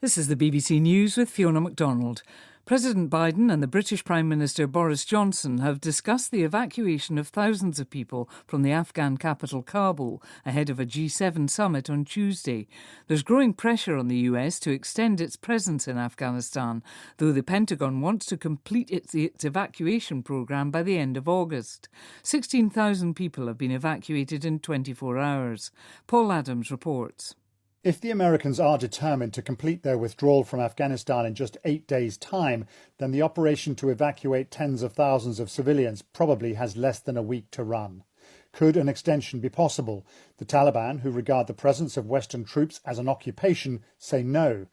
This is the BBC News with Fiona MacDonald. President Biden and the British Prime Minister Boris Johnson have discussed the evacuation of thousands of people from the Afghan capital Kabul ahead of a G7 summit on Tuesday. There's growing pressure on the US to extend its presence in Afghanistan, though the Pentagon wants to complete its evacuation programme by the end of August. 16,000 people have been evacuated in 24 hours. Paul Adams reports. If the Americans are determined to complete their withdrawal from Afghanistan in just 8 days' time, then the operation to evacuate tens of thousands of civilians probably has less than a week to run. Could an extension be possible? The Taliban, who regard the presence of Western troops as an occupation, say no.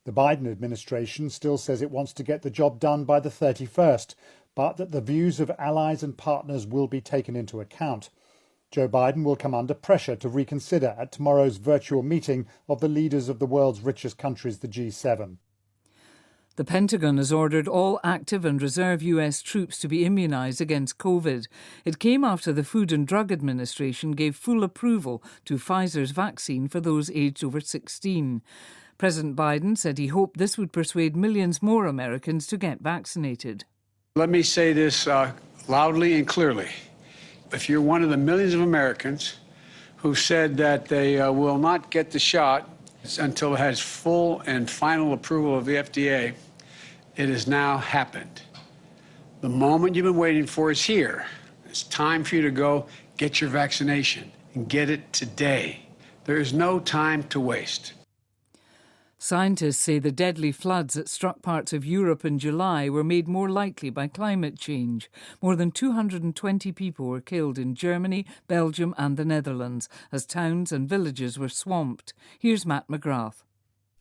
The Biden administration still says it wants to get the job done by the 31st, but that the views of allies and partners will be taken into account. Joe Biden will come under pressure to reconsider at tomorrow's virtual meeting of the leaders of the world's richest countries, the G7. The Pentagon has ordered all active and reserve US troops to be immunised against COVID. It came after the Food and Drug Administration gave full approval to Pfizer's vaccine for those aged over 16. President Biden said he hoped this would persuade millions more Americans to get vaccinated. Let me say this loudly and clearly. If you're one of the millions of Americans who said that they will not get the shot until it has full and final approval of the FDA, it has now happened. The moment you've been waiting for is here. It's time for you to go get your vaccination and get it today. There is no time to waste. Scientists say the deadly floods that struck parts of Europe in July were made more likely by climate change. More than 220 people were killed in Germany, Belgium and the Netherlands as towns and villages were swamped. Here's Matt McGrath.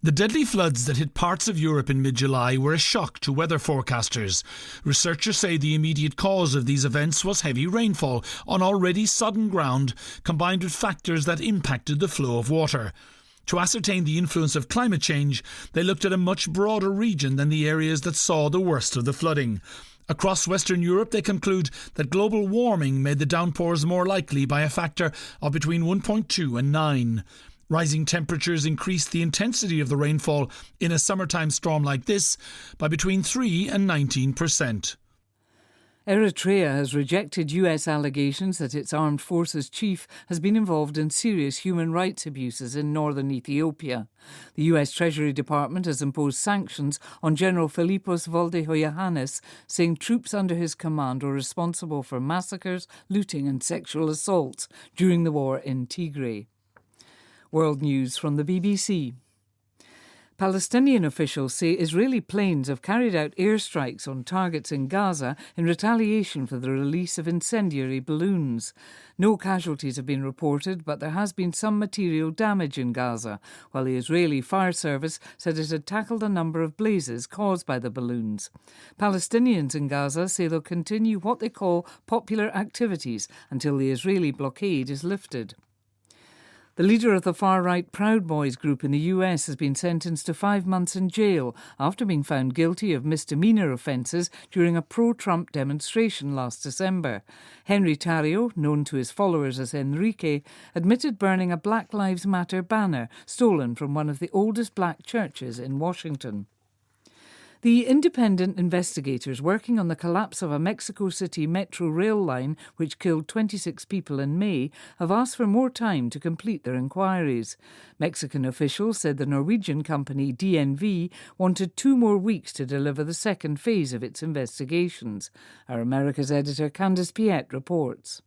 The deadly floods that hit parts of Europe in mid-July were a shock to weather forecasters. Researchers say the immediate cause of these events was heavy rainfall on already sodden ground, combined with factors that impacted the flow of water. To ascertain the influence of climate change, they looked at a much broader region than the areas that saw the worst of the flooding. Across Western Europe, they conclude that global warming made the downpours more likely by a factor of between 1.2 and 9. Rising temperatures increased the intensity of the rainfall in a summertime storm like this by between 3 and 19%. Eritrea has rejected US allegations that its armed forces chief has been involved in serious human rights abuses in northern Ethiopia. The US Treasury Department has imposed sanctions on General Philippos Voldehoyahannes, saying troops under his command were responsible for massacres, looting and sexual assaults during the war in Tigray. World News from the BBC. Palestinian officials say Israeli planes have carried out airstrikes on targets in Gaza in retaliation for the release of incendiary balloons. No casualties have been reported, but there has been some material damage in Gaza, while the Israeli Fire Service said it had tackled a number of blazes caused by the balloons. Palestinians in Gaza say they'll continue what they call popular activities until the Israeli blockade is lifted. The leader of the far-right Proud Boys group in the US has been sentenced to 5 months in jail after being found guilty of misdemeanor offences during a pro-Trump demonstration last December. Henry Tarrio, known to his followers as Enrique, admitted burning a Black Lives Matter banner stolen from one of the oldest black churches in Washington. The independent investigators working on the collapse of a Mexico City metro rail line which killed 26 people in May have asked for more time to complete their inquiries. Mexican officials said the Norwegian company DNV wanted 2 more weeks to deliver the second phase of its investigations. Our America's editor Candice Piette reports.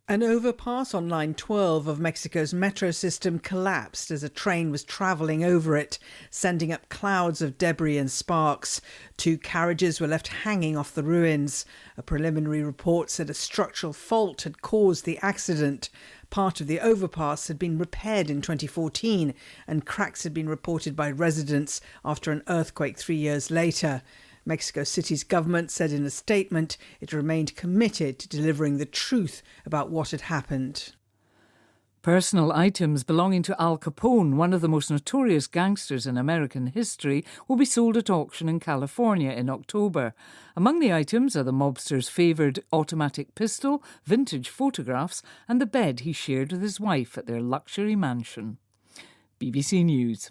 An overpass on Line 12 of Mexico's metro system collapsed as a train was travelling over it, sending up clouds of debris and sparks. 2 carriages were left hanging off the ruins. A preliminary report said a structural fault had caused the accident. Part of the overpass had been repaired in 2014 and cracks had been reported by residents after an earthquake 3 years later. Mexico City's government said in a statement it remained committed to delivering the truth about what had happened. Personal items belonging to Al Capone, one of the most notorious gangsters in American history, will be sold at auction in California in October. Among the items are the mobster's favoured automatic pistol, vintage photographs and the bed he shared with his wife at their luxury mansion. BBC News.